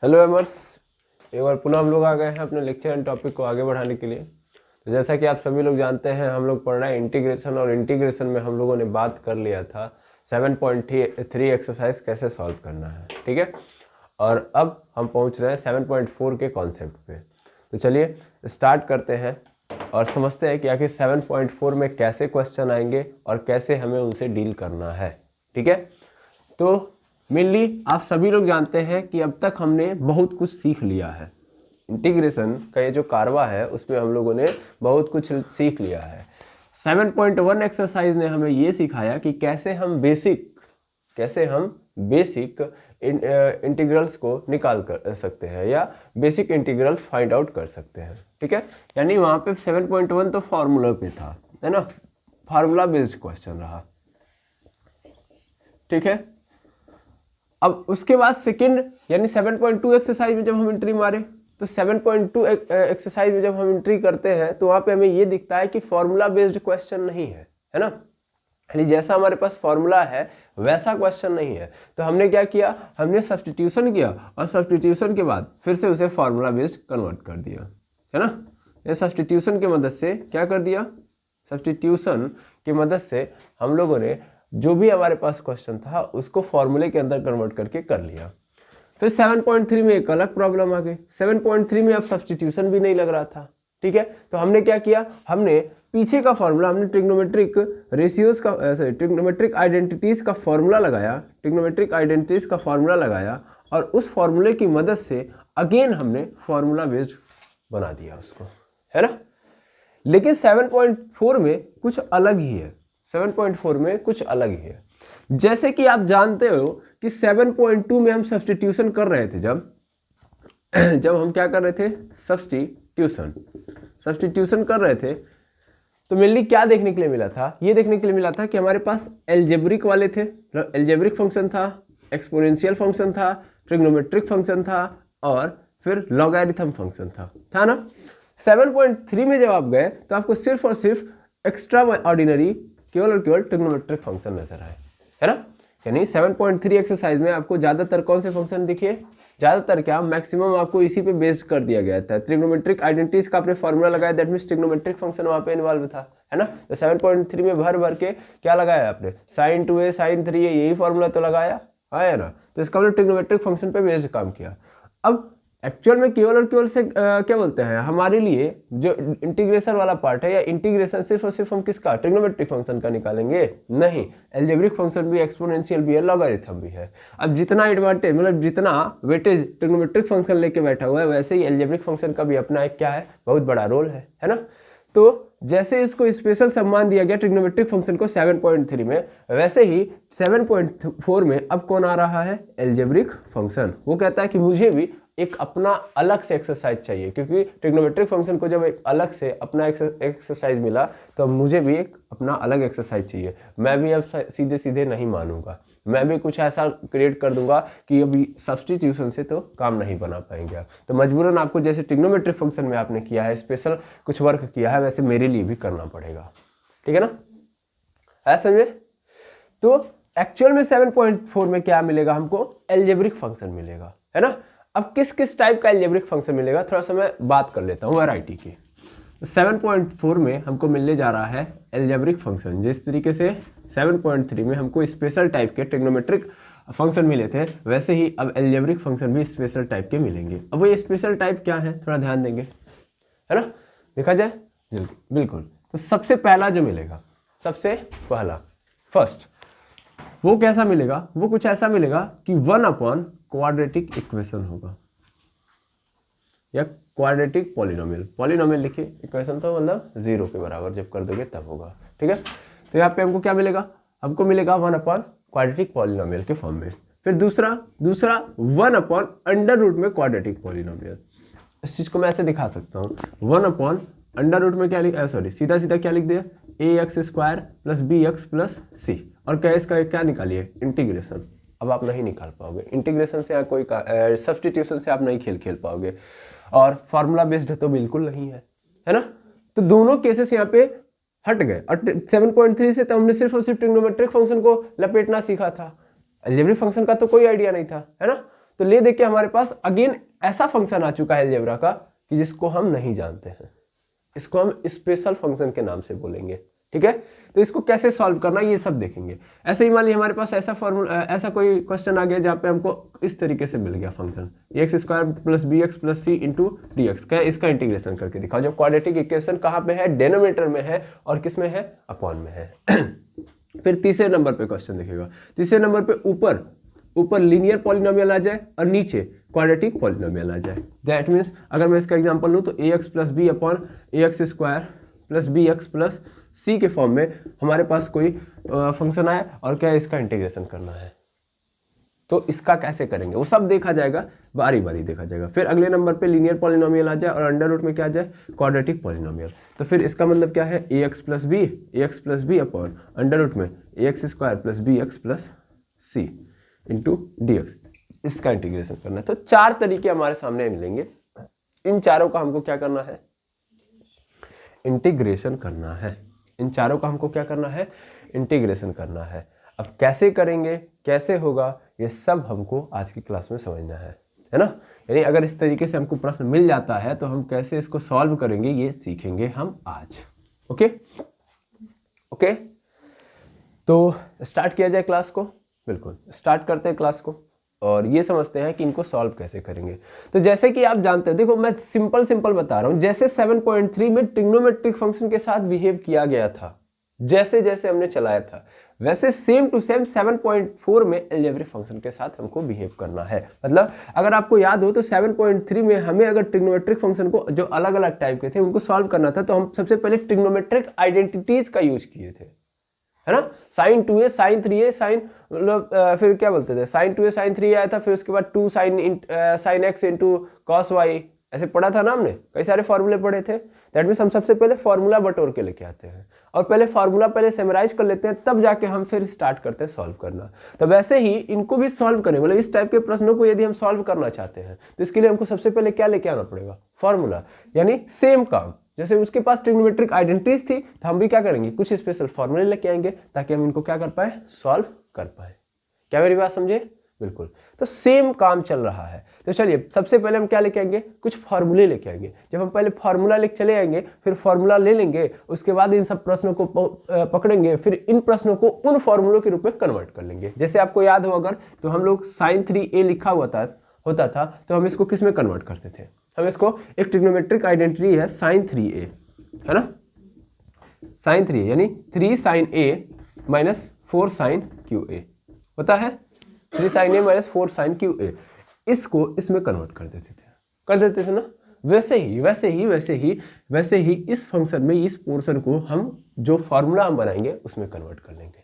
Hello एमर्स, एक बार पुनः हम लोग आ गए हैं अपने लेक्चर एंड टॉपिक को आगे बढ़ाने के लिए। तो जैसा कि आप सभी लोग जानते हैं, हम लोग पढ़ रहे हैं इंटीग्रेशन, और इंटीग्रेशन में हम लोगों ने बात कर लिया था 7.3 एक्सरसाइज कैसे सॉल्व करना है, ठीक है। और अब हम पहुंच रहे हैं 7.4 के कॉन्सेप्ट पे। तो चलिए स्टार्ट करते हैं और समझते हैं कि आखिर 7.4 में कैसे क्वेश्चन आएंगे और कैसे हमें उनसे डील करना है, ठीक है। तो मेनली आप सभी लोग जानते हैं कि अब तक हमने बहुत कुछ सीख लिया है। इंटीग्रेशन का ये जो कारवा है उसमें हम लोगों ने बहुत कुछ सीख लिया है। 7.1 एक्सरसाइज ने हमें ये सिखाया कि कैसे हम बेसिक इंटीग्रल्स को निकाल कर सकते हैं या बेसिक इंटीग्रल्स फाइंड आउट कर सकते हैं, ठीक है। यानी वहाँ पे 7.1 तो फार्मूला पे था, है ना, फार्मूला बेस्ड क्वेश्चन रहा, ठीक है। अब उसके बाद सेकंड यानी 7.2 एक्सरसाइज में जब हम एंट्री मारे तो 7.2 एक्सरसाइज में जब हम एंट्री करते हैं तो वहां पे हमें ये दिखता है कि फॉर्मूला बेस्ड क्वेश्चन नहीं है ना। यानी जैसा हमारे पास फॉर्मूला है वैसा क्वेश्चन नहीं है। तो हमने क्या किया, हमने सब्स्टिट्यूशन किया और सब्स्टिट्यूशन के बाद फिर से उसे फॉर्मूला बेस्ड कन्वर्ट कर दिया, है ना। ये सब्स्टिट्यूशन की मदद से क्या कर दिया, सब्स्टिट्यूशन की मदद से हम लोगों ने जो भी हमारे पास क्वेश्चन था उसको फॉर्मूले के अंदर कन्वर्ट करके कर लिया। फिर 7.3 में एक अलग प्रॉब्लम आ गई। 7.3 में अब सब्स्टिट्यूशन भी नहीं लग रहा था, ठीक है। तो हमने क्या किया, हमने पीछे का फॉर्मूला, हमने ट्रिग्नोमेट्रिक रेशियोज का ट्रिग्नोमेट्रिक आइडेंटिटीज का फॉर्मूला लगाया और उस फॉर्मूले की मदद से अगेन हमने फॉर्मूला बेस्ड बना दिया उसको, है ना। लेकिन 7.4 में कुछ अलग ही है। 7.4 में कुछ अलग ही है। जैसे कि आप जानते हो कि 7.2 में हम सब्स्टिट्यूशन कर रहे थे, जब हम क्या कर रहे थे, सब्स्टिट्यूशन कर रहे थे, तो मेनली क्या देखने के लिए मिला था, ये देखने के लिए मिला था कि हमारे पास एल्जेब्रिक वाले थे, एल्जेब्रिक फंक्शन था, एक्सपोनेंशियल फंक्शन था, ट्रिग्नोमेट्रिक फंक्शन था और फिर लॉगरिथम फंक्शन था ना। 7.3 में जब आप गए तो आपको सिर्फ और सिर्फ एक्स्ट्रा ऑर्डिनरी केवल और केवल ट्रिग्नोमेट्रिक फंक्शन नजर आए, है ना। यानी 7.3 एक्सरसाइज में आपको ज्यादातर कौन से फंक्शन दिखे, ज्यादातर क्या, मैक्सिमम आपको इसी पे बेस्ड कर दिया गया था। ट्रिग्नोमेट्रिक आइडेंटिटीज का आपने फॉर्मूला लगाया, दैट मींस ट्रिग्नोमेट्रिक फंक्शन वहां पे इन्वॉल्व था, है ना। तो 7.3 में भर भर के क्या लगाया आपने, sin 2a sin 3a, यही फॉर्मूला तो लगाया है ना। तो इसका मतलब ट्रिग्नोमेट्रिक फंक्शन पे बेस्ड काम किया। अब एक्चुअल में केवल और केवल से क्या बोलते हैं, हमारे लिए जो इंटीग्रेशन वाला पार्ट है या इंटीग्रेशन सिर्फ और सिर्फ हम किसका, ट्रिग्नोमेट्रिक फंक्शन का निकालेंगे, नहीं, एल्जेब्रिक फंक्शन भी, एक्सपोनेंशियल भी है, लॉगरिथम भी है। अब जितना एडवांटेज, मतलब जितना वेटेज ट्रिग्नोमेट्रिक फंक्शन लेके बैठा हुआ है, वैसे ही एल्जेब्रिक फंक्शन का भी अपना एक क्या है, बहुत बड़ा रोल है ना। तो जैसे इसको स्पेशल सम्मान दिया गया ट्रिग्नोमेट्रिक फंक्शन को 7.3 में, वैसे ही 7.4 में अब कौन आ रहा है, एल्जेब्रिक फंक्शन। वो कहता है कि मुझे भी एक अपना अलग से एक्सरसाइज चाहिए, क्योंकि ट्रिग्नोमेट्रिक फंक्शन को जब एक अलग से अपना एक्सरसाइज मिला तो अब मुझे भी एक अपना अलग एक्सरसाइज चाहिए। मैं भी अब सीधे सीधे नहीं मानूंगा, मैं भी कुछ ऐसा क्रिएट कर दूंगा कि अभी सब्स्टिट्यूशन से तो काम नहीं बना पाएंगे आप। तो मजबूरन आपको जैसे ट्रिग्नोमेट्रिक फंक्शन में आपने किया है, स्पेशल कुछ वर्क किया है, वैसे मेरे लिए भी करना पड़ेगा, ठीक है ना, ऐसा समझे। तो एक्चुअल में 7.4 में क्या मिलेगा हमको, एल्जेब्रिक फंक्शन मिलेगा, है ना। अब किस किस टाइप का एल्जेब्रिक फंक्शन मिलेगा, थोड़ा सा मैं बात कर लेता हूँ वैरायटी की। तो 7.4 में हमको मिलने जा रहा है एल्जेब्रिक फंक्शन, जिस तरीके से 7.3 में हमको स्पेशल टाइप के ट्रिग्नोमेट्रिक फंक्शन मिले थे, वैसे ही अब एल्जेब्रिक फंक्शन भी स्पेशल टाइप के मिलेंगे। अब वो स्पेशल टाइप क्या है, थोड़ा ध्यान देंगे, है ना, देखा जाए बिल्कुल। तो सबसे पहला जो मिलेगा, सबसे पहला फर्स्ट, वो कैसा मिलेगा, वो कुछ ऐसा मिलेगा कि 1 क्वाड्रेटिक इक्वेशन होगा या क्वाड्रेटिक पॉलिनोमियल। पॉलिनोमियल लिखिए, इक्वेशन तो मतलब 0 के बराबर जब कर दोगे तब होगा, ठीक है। तो यहाँ पे हमको क्या मिलेगा, हमको मिलेगा 1 क्वाड्रेटिक पॉलिनोमियल के फॉर्म में। फिर दूसरा 1 में क्वाड्रेटिक पॉलिनोमियल। इस चीज को मैं ऐसे दिखा सकता हूँ, 1 में क्या सीधा सीधा क्या लिख दिया, ax² + bx + c, और क्या इसका क्या निकालिए, इंटीग्रेशन। अब आप नहीं निकाल पाओगे इंटीग्रेशन से, या कोई सब्स्टिट्यूशन से आप नहीं खेल पाओगे, और फार्मूला बेस्ड तो बिल्कुल नहीं है ना। तो दोनों केसेस यहाँ पे हट गए। और 7.3 से तो हमने सिर्फ और सिर्फ ट्रिग्नोमेट्रिक फंक्शन को लपेटना सीखा था, अलजेब्रिक फंक्शन का तो कोई आइडिया नहीं था, है ना। तो ले देके हमारे पास अगेन ऐसा फंक्शन आ चुका है अलजेब्रा का कि जिसको हम नहीं जानते हैं, इसको हम स्पेशल फंक्शन के नाम से बोलेंगे। ठीक है, तो इसको कैसे सॉल्व करना ये सब देखेंगे। ऐसे ही मान लीजिए हमारे पास ऐसा फॉर्मूला, ऐसा कोई क्वेश्चन आ गया जहाँ पे हमको इस तरीके से मिल गया function x square plus b x plus c into d x, क्या इसका इंटीग्रेशन करके दिखाओ। जो क्वाड्रेटिक इक्वेशन कहाँ पे है, डेनोमिनेटर में है और किस में है, अपॉन में है। फिर तीसरे नंबर पे क्वेश्चन देखिएगा, तीसरे नंबर पे ऊपर लीनियर पॉलिनोमियल आ जाए और नीचे क्वाड्रेटिक पॉलिनोमियल आ जाए। दैट मीन्स अगर मैं इसका एग्जांपल लूँ तो a x plus b upon a x square plus b x plus c के फॉर्म में हमारे पास कोई फंक्शन आया और क्या इसका इंटीग्रेशन करना है, तो इसका कैसे करेंगे वो सब देखा जाएगा, बारी बारी देखा जाएगा। फिर अगले नंबर पे लीनियर पॉलिनोमियल आ जाए और अंडर रूट में क्या आ जाए, क्वाड्रेटिक पॉलिनोमियल। तो फिर इसका मतलब क्या है, a x plus b upon under root में a x square plus b x plus c into d x, इसका इंटीग्रेशन करना है। तो चार तरीके हमारे सामने मिलेंगे, इन चारों का हमको क्या करना है, इंटीग्रेशन करना है। इन चारों का हमको क्या करना है, इंटीग्रेशन करना है। अब कैसे करेंगे, कैसे होगा, ये सब हमको आज की क्लास में समझना है ना। यानी अगर इस तरीके से हमको प्रश्न मिल जाता है तो हम कैसे इसको सॉल्व करेंगे ये सीखेंगे हम आज। ओके, तो स्टार्ट किया जाए क्लास को। बिल्कुल स्टार्ट करते हैं क्लास को और ये समझते हैं कि इनको सॉल्व कैसे करेंगे। तो जैसे कि आप जानते हैं, देखो मैं सिंपल बता रहा हूं, जैसे 7.3 में ट्रिग्नोमेट्रिक फंक्शन के साथ बिहेव किया गया था, जैसे जैसे हमने चलाया था, वैसे सेम टू सेम 7.4 में अलजेब्रिक फंक्शन के साथ हमको बिहेव करना है। मतलब अगर आपको याद हो तो 7.3 में हमें अगर ट्रिग्नोमेट्रिक फंक्शन को जो अलग अलग टाइप के थे उनको सॉल्व करना था, तो हम सबसे पहले ट्रिग्नोमेट्रिक आइडेंटिटीज का यूज किए थे, है ना। Sign 2a sign 3a sign, मतलब फिर क्या बोलते थे, साइन 2a साइन 3a आया था, फिर उसके बाद 2 sine x into cos y, ऐसे पढ़ा था ना हमने, कई सारे फॉर्मूले पढ़े थे। दैट मीन्स हम सबसे पहले फॉर्मूला बटोर के लेके आते हैं और पहले फॉर्मूला पहले सेमराइज कर लेते हैं, तब जाके हम फिर स्टार्ट करते हैं सॉल्व करना। तो वैसे ही इनको भी सॉल्व करें, मतलब इस टाइप के प्रश्नों को यदि हम सॉल्व करना चाहते हैं तो इसके लिए हमको सबसे पहले क्या लेके आना पड़ेगा, फॉर्मूला। यानी सेम काम, जैसे उसके पास ट्रिग्नोमेट्रिक आइडेंटिटीज थी तो हम भी क्या करेंगे, कुछ स्पेशल फॉर्मूले लेके आएंगे ताकि हम इनको क्या कर पाए, सॉल्व कर पाए। क्या मेरी बात समझे? बिल्कुल, तो सेम काम चल रहा है। तो चलिए सबसे पहले हम क्या लेके आएंगे, कुछ फॉर्मूले लेके आएंगे। जब हम पहले फॉर्मूला लेके चले आएंगे, फिर फॉर्मूला ले लेंगे, उसके बाद इन सब प्रश्नों को पकड़ेंगे, फिर इन प्रश्नों को उन फॉर्मूलों के रूप में कन्वर्ट कर लेंगे। जैसे आपको याद हो अगर, तो हम लोग साइन 3a लिखा होता था तो हम इसको किस में कन्वर्ट करते थे, हम इसको एक ट्रिग्नोमेट्रिक आइडेंटिटी है साइन 3a, है ना, साइन 3a यानी 3 sine a minus 4 sine QA होता है, 3 sine a minus 4 sine QA, इसको इसमें कन्वर्ट कर देते थे ना। वैसे ही इस फंक्शन में इस पोर्शन को हम जो फॉर्मूला हम बनाएंगे उसमें कन्वर्ट कर लेंगे।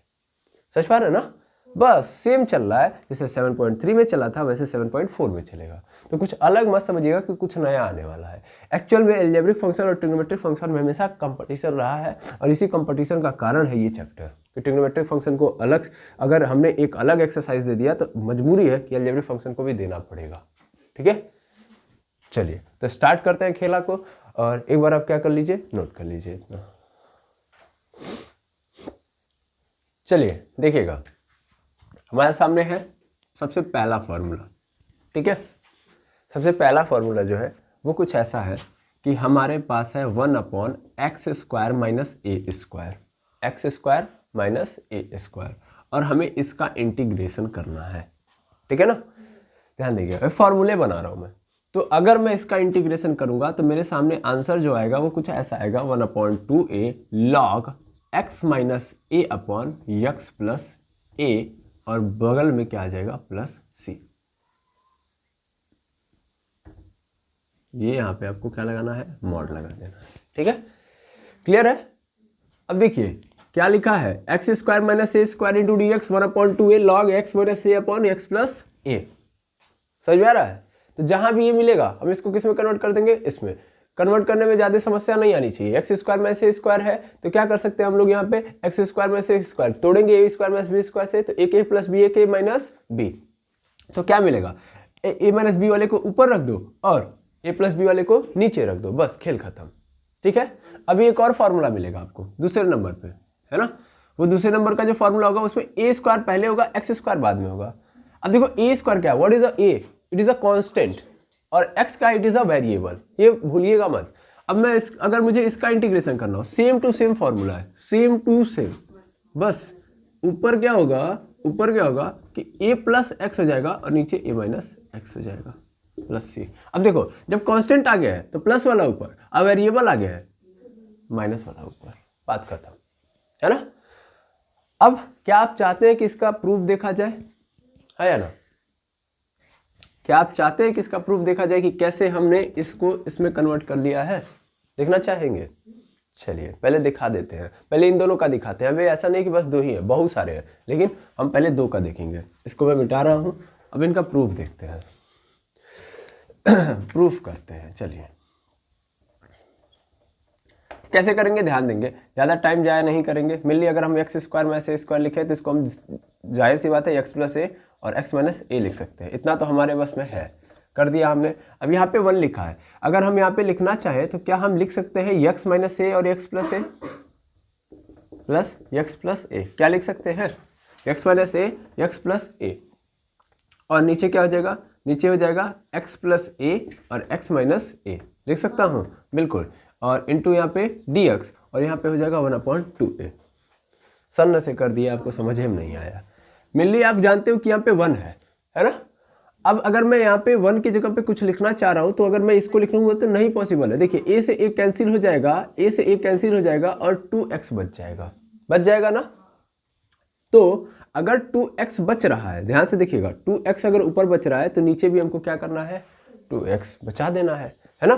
समझ पा रहे हैं ना? बस सेम चल रहा है, जैसे 7.3 में चला था वैसे 7.4 में चलेगा। तो कुछ अलग मत समझिएगा कि कुछ नया आने वाला है। एक्चुअल में अलजेब्रिक फंक्शन और ट्रिग्नोमेट्रिक फंक्शन में हमेशा कंपटीशन रहा है और इसी कंपटीशन का कारण है ये चैप्टर कि ट्रिग्नोमेट्रिक फंक्शन को अलग, अगर हमने एक अलग एक्सरसाइज दे दिया तो मजबूरी है कि अलजेब्रिक फंक्शन को भी देना पड़ेगा। ठीक है, चलिए तो स्टार्ट करते हैं खेला को, और एक बार आप क्या कर लीजिए, नोट कर लीजिए इतना। चलिए देखिएगा, हमारे सामने है सबसे पहला फॉर्मूला। ठीक है, सबसे पहला फॉर्मूला जो है वो कुछ ऐसा है कि हमारे पास है 1/x² माइनस a² और हमें इसका इंटीग्रेशन करना है। ठीक है ना, ध्यान दीजिएगा, फॉर्मूले बना रहा हूं मैं। तो अगर मैं इसका इंटीग्रेशन करूंगा तो मेरे सामने आंसर जो आएगा वो कुछ ऐसा आएगा, 1/2a log x minus a upon x plus a, और बगल में क्या आ जाएगा, प्लस c। ये यहां पे आपको क्या लगाना है, मॉड लगा देना है। ठीक है, क्लियर है? अब देखिए क्या लिखा है, x² minus a² into d x 1/2a log x minus a upon x plus a। समझ में आ रहा है? तो जहां भी ये मिलेगा हम इसको किस में कन्वर्ट कर देंगे, इसमें। कन्वर्ट करने में ज्यादा समस्या नहीं आनी चाहिए। x² माइनस a² है तो क्या कर सकते हैं हम लोग यहाँ पे, x² माइनस a² तोड़ेंगे a² माइनस b² से, तो ak plus b ak minus b। तो क्या मिलेगा, a माइनस b वाले को ऊपर रख दो और a प्लस b वाले को नीचे रख दो, बस खेल खत्म। ठीक है, अभी एक और फॉर्मूला मिलेगा आपको दूसरे नंबर पे, है ना। वो दूसरे नंबर का जो फॉर्मूला होगा उसमें a² पहले होगा, x² बाद में होगा। अब देखो a² क्या, what is a, it is a constant और x का इट इज़ अ वेरिएबल, ये भूलिएगा मत। अब मैं अगर मुझे इसका इंटीग्रेशन करना हो, सेम टू सेम फॉर्मूला है, सेम टू सेम, बस ऊपर क्या होगा कि a प्लस एक्स हो जाएगा और नीचे a माइनस एक्स हो जाएगा प्लस c। अब देखो जब कांस्टेंट आ गया है तो प्लस वाला ऊपर, अब वेरिएबल आ गया है माइनस वाला ऊपर, बात खत्म, है ना। अब क्या आप चाहते हैं कि इसका प्रूफ देखा जाए, है या ना? क्या आप चाहते हैं कि इसका प्रूफ देखा जाए कि कैसे हमने इसको इसमें कन्वर्ट कर लिया है? देखना चाहेंगे? चलिए पहले दिखा देते हैं, पहले इन दोनों का दिखाते हैं। अभी ऐसा नहीं कि बस दो ही है, बहुत सारे हैं, लेकिन हम पहले दो का देखेंगे। इसको मैं मिटा रहा हूं, अब इनका प्रूफ देखते हैं। प्रूफ करते हैं, चलिए कैसे करेंगे ध्यान देंगे, ज़्यादा टाइम जाया नहीं करेंगे। मेनली अगर हम एक्स स्क्वायर में ऐसे स्क्वायर लिखे तो इसको हम जाहिर सी बात है एक्स प्लस ए और एक्स माइनस ए लिख सकते हैं, इतना तो हमारे बस में है, कर दिया हमने। अब यहाँ पे 1 लिखा है, अगर हम यहाँ पे लिखना चाहें तो क्या हम लिख सकते हैं एक्स माइनस ए और एक्स प्लस ए प्लस एक्स प्लस ए, क्या लिख सकते हैं? एक्स माइनस ए एक्स प्लस ए, और नीचे क्या हो जाएगा? नीचे हो जाएगा x प्लस ए और x माइनस ए, लिख सकता हूँ बिल्कुल, और इंटू यहाँ पे dx, और यहाँ पे हो जाएगा 1/2a। सन्न से कर दिया, आपको समझ में नहीं आया। मेनली आप जानते हो कि यहाँ पे 1 है ना। अब अगर मैं यहाँ पे 1 की जगह पे कुछ लिखना चाह रहा हूँ तो अगर मैं इसको लिखूंगा तो नहीं पॉसिबल है। देखिए a से a कैंसिल हो जाएगा, a से a कैंसिल हो जाएगा और 2x बच जाएगा ना। तो अगर 2x बच रहा है, ध्यान से देखिएगा, 2x अगर ऊपर बच रहा है तो नीचे भी हमको क्या करना है? 2x बचा देना है ना।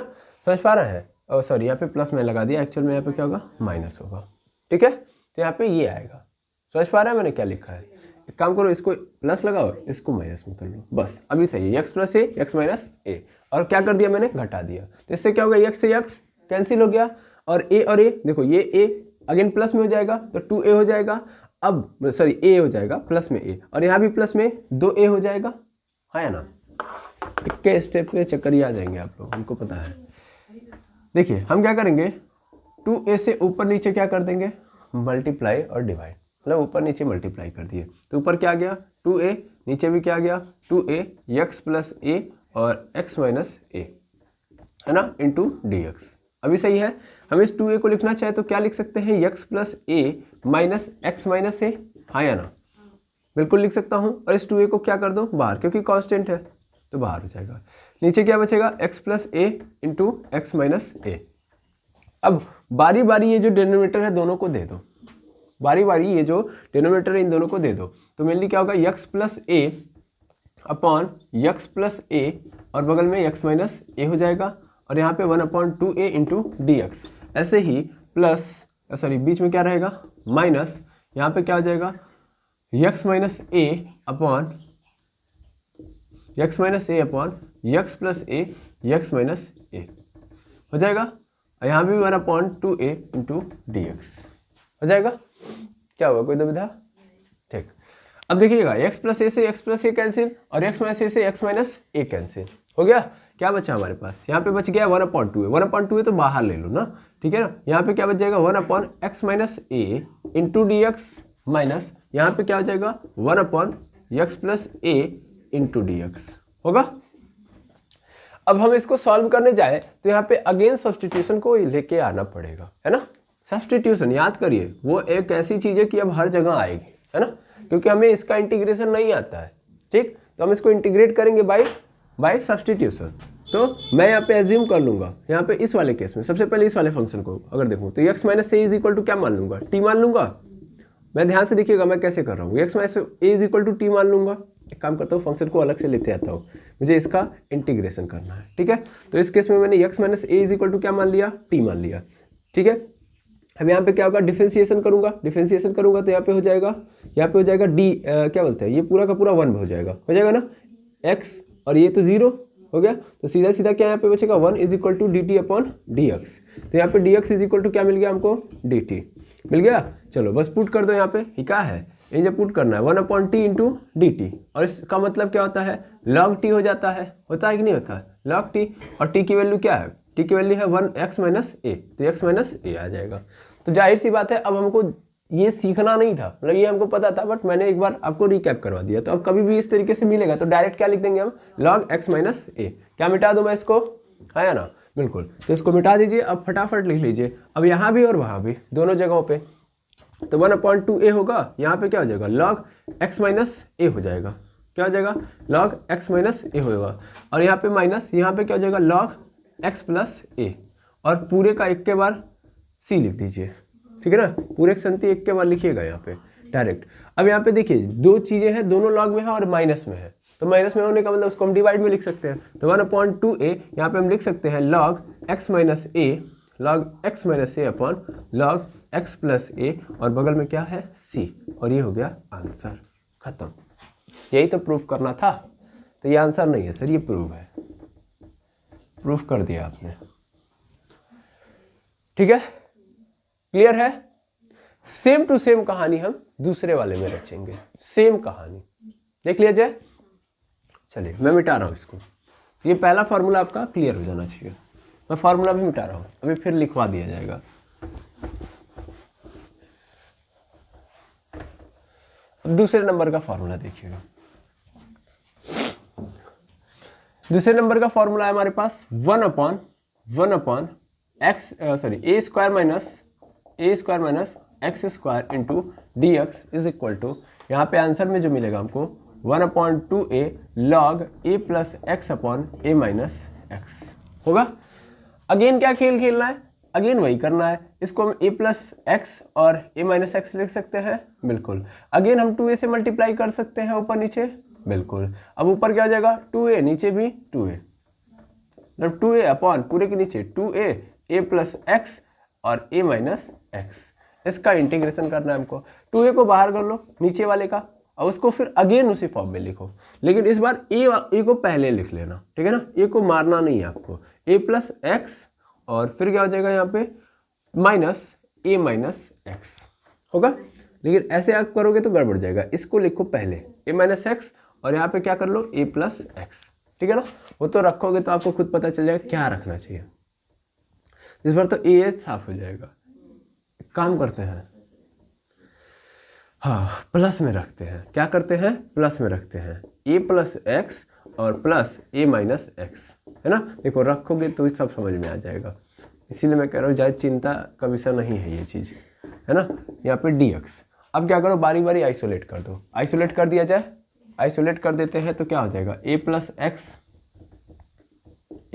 समझ पा रहे हैं? और सॉरी यहाँ पे प्लस में लगा दिया, एक्चुअल में यहाँ पे क्या होगा? माइनस होगा, ठीक है। तो यहाँ पे ये आएगा, समझ पा रहे हैं मैंने क्या लिखा है? एक काम करो, इसको प्लस लगाओ, इसको माइनस में कर लो, बस अभी सही है। एक्स प्लस ए एक्स माइनस ए, और क्या कर दिया मैंने? घटा दिया। तो इससे क्या होगा? एक्स से एक्स कैंसिल हो गया, और ए देखो, ये ए अगेन प्लस में हो जाएगा तो 2a हो जाएगा। अब सॉरी a हो जाएगा प्लस में a, और यहाँ भी प्लस में 2a हो जाएगा, है ना। इक्के स्टेप के चक्कर ही आ जाएंगे आप लोग, हमको पता है। देखिए हम क्या करेंगे, 2a से ऊपर नीचे क्या कर देंगे? मल्टीप्लाई और डिवाइड, मतलब ऊपर नीचे मल्टीप्लाई कर दिए तो ऊपर क्या आ गया? 2a, नीचे भी क्या आ गया? 2a एक्स प्लस ए और x माइनस ए, है ना, इंटू dx। अभी सही है। हम इस 2a को लिखना चाहे तो क्या लिख सकते हैं? x प्लस ए माइनस एक्स माइनस ए, हाँ या ना? बिल्कुल लिख सकता हूँ। और इस 2a को क्या कर दो? बाहर, क्योंकि कांस्टेंट है तो बाहर हो जाएगा। नीचे क्या बचेगा? x प्लस ए इंटू एक्स माइनस ए। अब बारी बारी ये जो डिनोमिनेटर है दोनों को दे दो, बारी बारी ये जो डिनोमिनेटर है इन दोनों को दे दो, तो मेनली क्या होगा? x प्लस ए अपॉन एक्स प्लस ए, और बगल में x माइनस ए हो जाएगा, और यहाँ पे 1/2a इंटू dx। ऐसे ही प्लस, सॉरी बीच में क्या रहेगा? माइनस, यहाँ पे क्या हो जाएगा? x माइनस ए अपॉन एक्स प्लस ए एक्स माइनस ए हो जाएगा, और यहाँ भी 1/2a इंटू dx हो जाएगा। क्या होगा? कोई दुविधा? ठीक। अब देखिएगा, x प्लस ए से x प्लस ए कैंसिल, और x माइनस ए से x माइनस ए कैंसिल हो गया। क्या बचा हमारे पास? यहाँ पे बच गया 1/2a। 1/2a तो बाहर ले लो ना, ठीक है ना। यहाँ पे क्या बच जाएगा? 1/x माइनस ए इंटू डी एक्स, माइनस यहाँ पे क्या हो जाएगा? 1/x प्लस ए इंटू डी एक्स होगा। अब हम इसको सॉल्व करने जाए तो यहाँ पे अगेन सब्स्टिट्यूशन को लेके आना पड़ेगा, है ना। सब्स्टिट्यूशन याद करिए, वो एक ऐसी चीज है कि अब हर जगह आएगी, है ना, क्योंकि हमें इसका इंटीग्रेशन नहीं आता है, ठीक। तो हम इसको इंटीग्रेट करेंगे बाय सब्स्टिट्यूशन। तो मैं यहाँ पे एज्यूम कर लूंगा, यहाँ पे इस वाले केस में सबसे पहले इस वाले फंक्शन को अगर देखूँ तो x minus a is equal to क्या मान लूंगा? t मान लूंगा। मैं ध्यान से देखिएगा मैं कैसे कर रहा हूँ, x minus a is equal to t मान लूंगा। एक काम करता हूँ, फंक्शन को अलग से लेते आता हूँ, मुझे इसका इंटीग्रेशन करना है, ठीक है। तो इस केस में मैंने x minus a is equal to क्या मान लिया? t मान लिया, ठीक है। अब यहाँ पे क्या होगा? डिफरेंशिएशन करूंगा तो यहाँ पे हो जाएगा d, क्या बोलते हैं, ये पूरा का पूरा 1 हो जाएगा ना, x और ये तो 0 हो गया, तो सीधा सीधा क्या यहाँ पे बचेगा? 1 is equal to d t upon d x. तो यहाँ पे d x is equal to क्या मिल गया हमको? डी टी मिल गया। चलो बस पुट कर दो यहाँ पे, ही क्या है, ये जब पुट करना है 1 upon T into D T, और इसका मतलब क्या होता है? लॉग टी हो जाता है, होता है कि नहीं होता है? लॉग टी, और टी की वैल्यू क्या है? टी की वैल्यू है 1 एक्स माइनस ए, तो एक्स माइनस ए आ जाएगा। तो जाहिर सी बात है अब हमको ये सीखना नहीं था, मतलब ये हमको पता था बट मैंने एक बार आपको रिकैप करवा दिया। तो अब कभी भी इस तरीके से मिलेगा तो डायरेक्ट क्या लिख देंगे हम, log x माइनस ए। क्या मिटा दूं मैं इसको, है ना, बिल्कुल। तो इसको मिटा दीजिए। अब फटाफट लिख लीजिए, अब यहाँ भी और वहाँ भी दोनों जगहों पे। तो 1/2a होगा, यहाँ पे क्या हो जाएगा, log x माइनस ए हो जाएगा। क्या हो जाएगा, log x माइनस ए होगा। और यहाँ पे माइनस, यहाँ पे क्या हो जाएगा, log x प्लस ए। और पूरे का एक के बार c लिख दीजिए, ठीक है ना, पूरे की संति एक के बार लिखिएगा यहाँ पे डायरेक्ट। अब यहाँ पे देखिए दो चीजें हैं, दोनों लॉग में है और माइनस में है। तो माइनस में होने का मतलब उसको हम डिवाइड में लिख सकते हैं। तो 1/2a यहाँ पे हम लिख सकते हैं log x माइनस ए, log x माइनस ए अपॉन log x प्लस ए, और बगल में क्या है, c। और ये हो गया आंसर, खत्म। यही तो प्रूफ करना था। तो ये आंसर नहीं है सर, ये प्रूफ है, प्रूफ कर दिया आपने, ठीक है, क्लियर है। सेम टू सेम कहानी हम दूसरे वाले में रचेंगे, सेम कहानी देख लिया जाए। चलिए मैं मिटा रहा हूं इसको, ये पहला फॉर्मूला आपका क्लियर हो जाना चाहिए। मैं फॉर्मूला भी मिटा रहा हूं, अभी फिर लिखवा दिया जाएगा। अब दूसरे नंबर का फॉर्मूला देखिएगा। दूसरे नंबर का फॉर्मूला है हमारे पास 1/1 x a square minus x square into d x is equal to, यहाँ पे आंसर में जो मिलेगा हमको 1/2a log a plus x upon A minus x होगा। अगेन क्या खेल खेलना है, अगेन वही करना है। इसको हम a प्लस एक्स और a माइनस एक्स लिख सकते हैं, बिल्कुल। अगेन हम 2a से मल्टीप्लाई कर सकते हैं ऊपर नीचे, बिल्कुल। अब ऊपर क्या हो जाएगा 2a, नीचे भी 2a, मतलब 2a अपॉन पूरे के नीचे 2a a प्लस एक्स और a माइनस एक्स। इसका इंटीग्रेशन करना है हमको। 2a को बाहर कर लो नीचे वाले का, और उसको फिर अगेन उसी फॉर्म में लिखो, लेकिन इस बार a को पहले लिख लेना, ठीक है ना, a को मारना नहीं है आपको। a प्लस एक्स और फिर क्या हो जाएगा यहाँ पे माइनस a माइनस एक्स होगा। लेकिन ऐसे आप करोगे तो गड़बड़ जाएगा, इसको लिखो पहले a माइनस एक्स और यहाँ पे क्या कर लो a प्लस एक्स, ठीक है ना। वो तो रखोगे तो आपको खुद पता चल जाएगा क्या रखना चाहिए। इस बार तो a साफ हो जाएगा। काम करते हैं, हाँ प्लस में रखते हैं। क्या करते हैं, प्लस में रखते हैं a प्लस एक्स और प्लस a माइनस एक्स, है ना। देखो रखोगे तो सब समझ में आ जाएगा, इसीलिए मैं कह रहा हूँ ज़्यादा चिंता का विषय नहीं है ये चीज़, है ना। यहाँ पे dx। अब क्या करो, बारी बारी आइसोलेट कर दो। आइसोलेट कर दिया जाए, आइसोलेट कर देते हैं तो क्या हो जाएगा a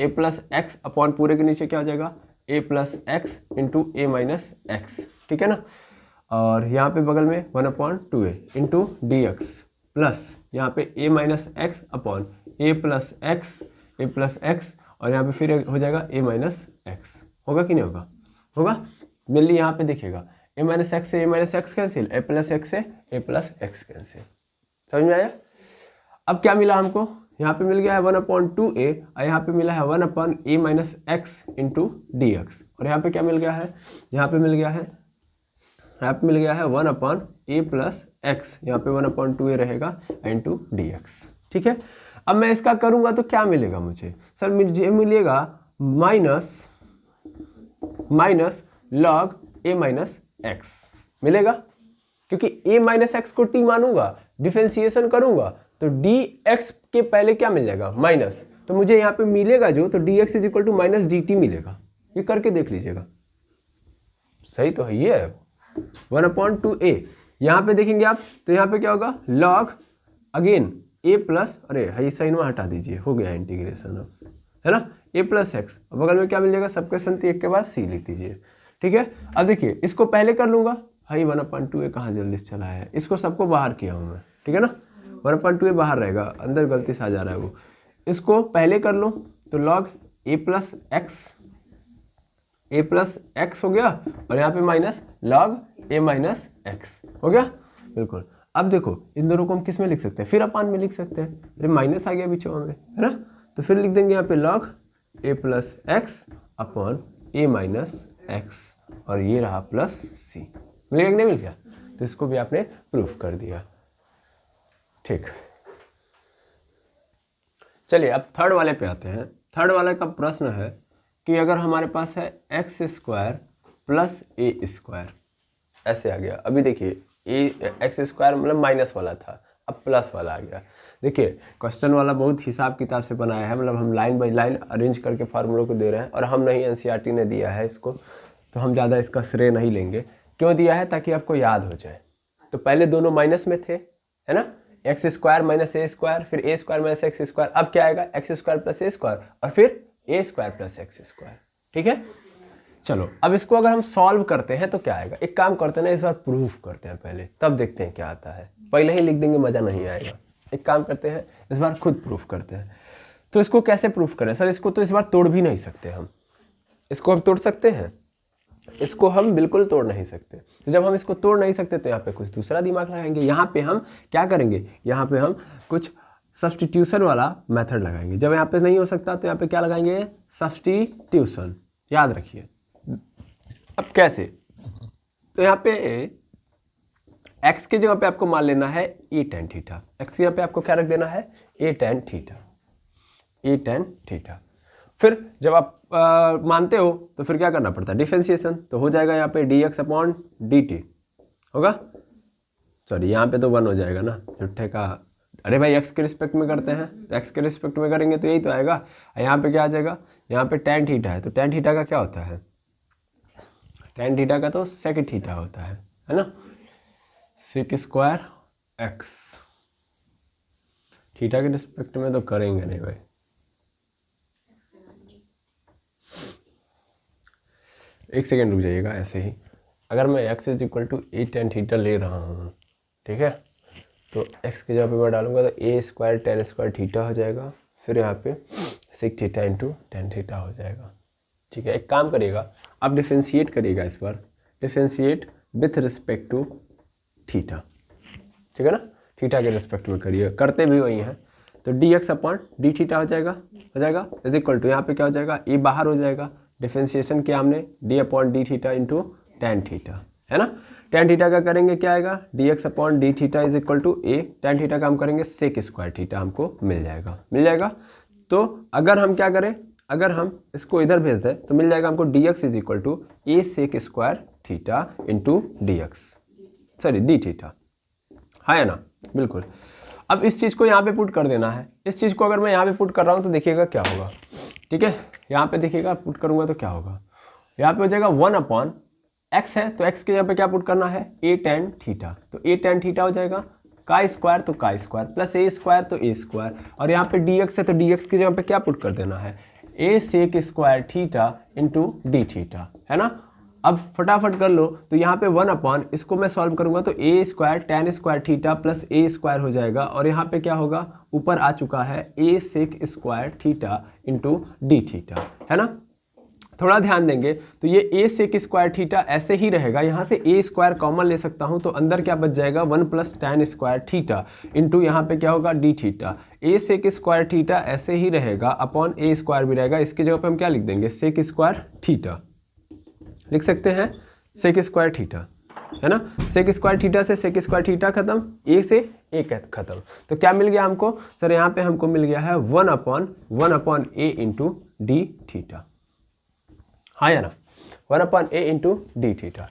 प्लस एक्स अपॉन पूरे के नीचे क्या हो जाएगा a plus x into A minus x, ठीक है ना। और यहाँ पे बगल में 1/2a into d x plus यहाँ पे a minus x upon A plus x और यहाँ पे फिर हो जाएगा a माइनस एक्स। होगा कि नहीं होगा, होगा। मेनली यहाँ पे देखिएगा a माइनस एक्स से a minus x cancel, a plus x से a प्लस एक्स कैंसिल। समझ में आया। अब क्या मिला हमको, यहाँ पे मिल गया है 1/2a और यहाँ पे मिला है 1/a minus x into d x. और यहाँ पे क्या मिल गया है, यहाँ पे मिल गया है 1/a प्लस एक्स, यहाँ पे 1/2a रहेगा इंटू डी एक्स, ठीक है। अब मैं इसका करूँगा तो क्या मिलेगा मुझे, सर मुझे मिलेगा minus log a minus x मिलेगा, क्योंकि a माइनस एक्स को t मानूंगा, डिफरेंशिएशन करूंगा तो dx के पहले क्या मिल जाएगा माइनस, तो मुझे यहाँ पे मिलेगा जो, तो dx is equal to minus dt मिलेगा। ये करके देख लीजिएगा, सही तो है, ये है 1/2a। यहाँ पे देखेंगे आप तो यहाँ पे क्या होगा log अगेन a प्लस, अरे ये साइन हटा दीजिए, हो गया इंटीग्रेशन अब, है ना, a प्लस एक्स। बगल में क्या मिल जाएगा, सबके संति एक के बाद c लिख दीजिए, ठीक है। अब देखिए इसको पहले कर लूंगा, भाई 1/2a कहाँ जल्दी से चला है, इसको सबको बाहर किया हूँ मैं, ठीक है ना। 1/2a बाहर रहेगा, अंदर गलती से आ जा रहा है वो। इसको पहले कर लो तो log a प्लस एक्स हो गया और यहाँ पे minus log a minus x हो गया, बिल्कुल। अब देखो इन दोनों को हम किस में लिख सकते हैं, फिर अपान में लिख सकते हैं, अरे माइनस आ गया बीच में, है ना। तो फिर लिख देंगे यहाँ पे log a plus x upon a minus x और ये रहा प्लस c। मिल गया कि नहीं मिल गया, तो इसको भी आपने प्रूफ कर दिया, ठीक। चलिए अब थर्ड वाले पे आते हैं। थर्ड वाले का प्रश्न है कि अगर हमारे पास है x square plus a square, ऐसे आ गया। अभी देखिए ए एक्स स्क्वायर मतलब माइनस वाला था, अब प्लस वाला आ गया। देखिए क्वेश्चन वाला बहुत हिसाब किताब से बनाया है, मतलब हम लाइन बाय लाइन अरेंज करके फार्मूलों को दे रहे हैं, और हम नहीं एनसीईआरटी ने दिया है इसको, तो हम ज़्यादा इसका श्रेय नहीं लेंगे। क्यों दिया है? ताकि आपको याद हो जाए। तो पहले दोनों माइनस में थे, है ना, एक्स स्क्वायर माइनस ए स्क्वायर, फिर ए स्क्वायर माइनस एक्स स्क्वायर। अब क्या आएगा? X square plus a square, और फिर ए स्क्वायर प्लस एक्स स्क्वायर। ठीक है, चलो अब इसको अगर हम सॉल्व करते हैं तो क्या आएगा? एक काम करते हैं ना, इस बार प्रूफ करते हैं पहले, तब देखते हैं क्या आता है। पहले ही लिख देंगे मज़ा नहीं आएगा। एक काम करते हैं, इस बार खुद प्रूफ करते हैं। तो इसको कैसे प्रूफ करें सर? इसको तो इस बार तोड़ भी नहीं सकते हम। इसको हम तोड़ सकते हैं? इसको हम बिल्कुल तोड़ नहीं सकते। तो जब हम इसको तोड़ नहीं सकते तो यहाँ पे कुछ दूसरा दिमाग लगाएंगे। यहाँ पे हम क्या करेंगे? यहाँ पे हम कुछ सब्स्टिट्यूशन वाला मेथड लगाएंगे। जब यहाँ पे नहीं हो सकता तो यहाँ पे क्या लगाएंगे? सब्स्टिट्यूशन। याद रखिए। अब कैसे? तो यहाँ पे x की जगह पे आपको मान लेना है ए टेन थीटा। x की जगह पे आपको क्या रख देना है? ए टेन थीटा, ए टेन थीटा। फिर जब आप मानते हो तो फिर क्या करना पड़ता है? डिफरेंशिएशन। तो हो जाएगा यहाँ पे dx अपॉन dt होगा। सॉरी यहाँ पे तो 1 हो जाएगा ना, जुट्ठे का। अरे भाई x के रिस्पेक्ट में करते हैं, तो x के रिस्पेक्ट में करेंगे तो यही तो आएगा। यहाँ पे क्या आ जाएगा? यहाँ पे टेन थीटा है, तो टेन थीटा का क्या होता है? टेन थीटा का तो सेक थीटा होता है ना, सेक स्क्वायर एक्स। थीटा के रिस्पेक्ट में तो करेंगे नहीं भाई। एक सेकेंड रुक जाइएगा। ऐसे ही अगर मैं x is equal to a tan theta ले रहा हूँ, ठीक है, तो x की जगह पे मैं डालूंगा तो a square tan square theta हो जाएगा, फिर यहाँ पे sec theta into tan theta हो जाएगा। ठीक है, एक काम करिएगा, आप डिफरेंशिएट करिएगा इस बार, differentiate with respect to theta. ठीक है ना, थीटा के रिस्पेक्ट में करिए, करते भी वही हैं। तो dx अपॉन डी थीटा हो जाएगा इज इक्वल टू, यहाँ पे क्या हो जाएगा? ए बाहर हो जाएगा, डिफरेंशिएशन किया हमने d upon d theta into tan theta, है ना। टेन थीटा का करेंगे क्या आएगा? dx upon d theta is equal to a tan theta का हम करेंगे सेक स्क्वायर थीटा, हमको मिल जाएगा। तो अगर हम क्या करें, अगर हम इसको इधर भेज दें तो मिल जाएगा हमको dx is equal to a sec square theta into d theta, है ना, बिल्कुल। अब इस चीज़ को यहाँ पे पुट कर देना है। इस चीज़ को अगर मैं यहाँ पे पुट कर रहा हूँ तो देखिएगा क्या होगा। ठीक है, यहाँ पे देखिएगा पुट करूँगा तो क्या होगा? यहाँ पे हो जाएगा 1 अपॉन एक्स है, तो एक्स के यहाँ पे क्या पुट करना है? ए टेन थीटा। तो ए टेन थीटा हो जाएगा का स्क्वायर, तो का स्क्वायर प्लस ए स्क्वायर, तो ए स्क्वायर, और यहाँ पे dx है तो dx की जगह पे क्या पुट कर देना है? A sec square theta into d theta, है ना। अब फटाफट कर लो, तो यहाँ पे 1 अपॉन, इसको मैं सॉल्व करूंगा तो a square tan square theta plus a square हो जाएगा, और यहाँ पे क्या होगा? ऊपर आ चुका है a sec square theta into d theta, है ना। थोड़ा ध्यान देंगे तो ये ए सेक स्क्वायर थीटा ऐसे ही रहेगा, यहाँ से ए स्क्वायर कॉमन ले सकता हूँ, तो अंदर क्या बच जाएगा? 1 plus tan square theta into यहाँ पे क्या होगा? D theta. A sec square theta ऐसे ही रहेगा, अपॉन ए स्क्वायर भी रहेगा। इसकी जगह पे हम क्या लिख देंगे? सेक स्क्वायर थीटा लिख सकते हैं, सेक स्क्वायर थीटा, है ना। सेक स्क्वायर थीटा से सेक स्क्वायर थीटा खत्म, ए से ए खत्म। तो क्या मिल गया हमको सर? यहाँ पे हमको मिल गया है 1 अपॉन ए इंटू डी थीटा, हाँ या ना, 1 अपॉन ए इंटू डी थीटा।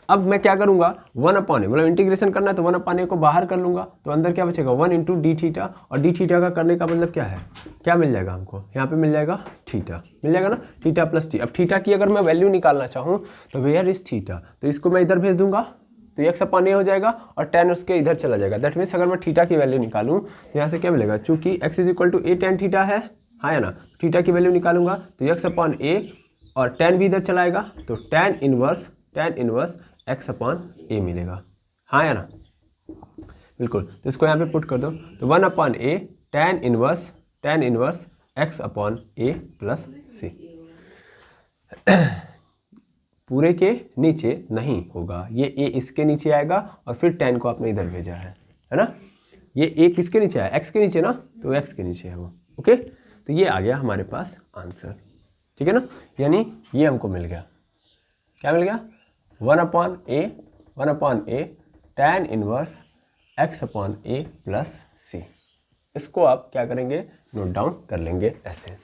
अब मैं क्या करूंगा? 1 अपॉन ए, मतलब इंटीग्रेशन करना है तो 1 अपॉन ए को बाहर कर लूंगा, तो अंदर क्या बचेगा? 1 इंटू डी थीटा, और डी थीटा का करने का मतलब क्या है? क्या मिल जाएगा हमको? यहाँ पे मिल जाएगा थीटा, मिल जाएगा ना, थीटा प्लस टी। अब थीटा की अगर मैं वैल्यू निकालना चाहूँ तो वेयर इज थीटा, तो इसको मैं इधर भेज दूंगा, तो एक्स अपॉन ए हो जाएगा, और टेन उसके इधर चला जाएगा। दैट मीन्स अगर मैं थीटा की वैल्यू निकालूँ तो यहाँ से क्या मिलेगा? चूंकि x is equal to a tan theta है, हाँ या ना, थीटा की वैल्यू निकालूंगा तो एक्स अपॉन ए, और टेन भी इधर चलाएगा, तो टेन इनवर्स एक्स अपॉन ए मिलेगा, हाँ या ना, बिल्कुल। तो इसको यहाँ पे पुट कर दो, तो 1 अपॉन ए टेन इनवर्स एक्स अपॉन ए प्लस सी। पूरे के नीचे नहीं होगा, ये ए इसके नीचे आएगा, और फिर टेन को आपने इधर भेजा है ना। ये ए किसके नीचे है? एक्स के नीचे ना, तो एक्स के नीचे है वो। ओके, तो ये आ गया हमारे पास आंसर, ठीक है ना। यानी ये हमको मिल गया, क्या मिल गया? 1 अपॉन ए टेन इनवर्स एक्स अपॉन ए प्लस सी। इसको आप क्या करेंगे? नोट डाउन कर लेंगे ऐसे।